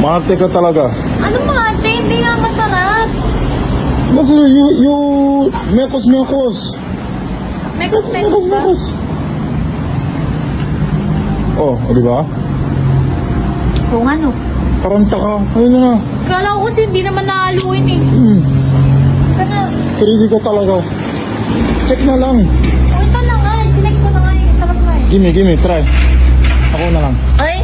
Maarte ka talaga. Ano maarte? Hindi nga masarap. Mas you mekos. Mekos ba? Oh, di ba? Kung ano. Taranta ka. Ayun na. Kala ko kasi hindi naman nahaluin eh. Kana. Crazy ka talaga. Check na lang. O ito na nga. Chinek ko na nga eh. Sarap nga eh. Gimme, try. Ako na lang. Ay.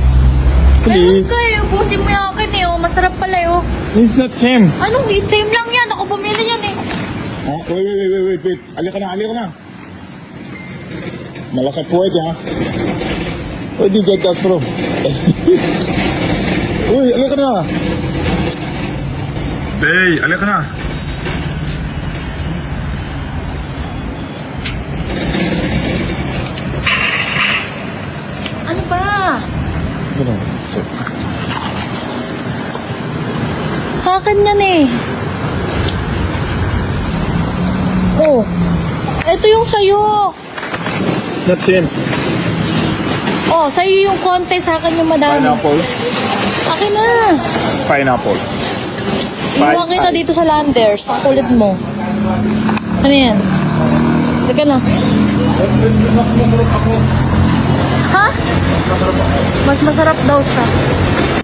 Please. Meron kayo. Ubusin mo yung akin eh. Oh. Masarap pala eh. Oh. It's not same. Anong same lang yan? Ako bumili yan eh. Ha? Wait. Alika na. Malaki pwede ha. Where did you get that from? Uy, alika na. Hey, alika na. Ano ba? Ano? Sa akin yan eh. Oh. Ito yung sayo. It's not same. Oh, sa'yo yung konti, sa akin yung madami. Pineapple. Akin na. Pineapple. Iwan kita dito sa Landers. Ang kulit mo. Ano yan? Teka lang. Ha? Mas masarap daw siya.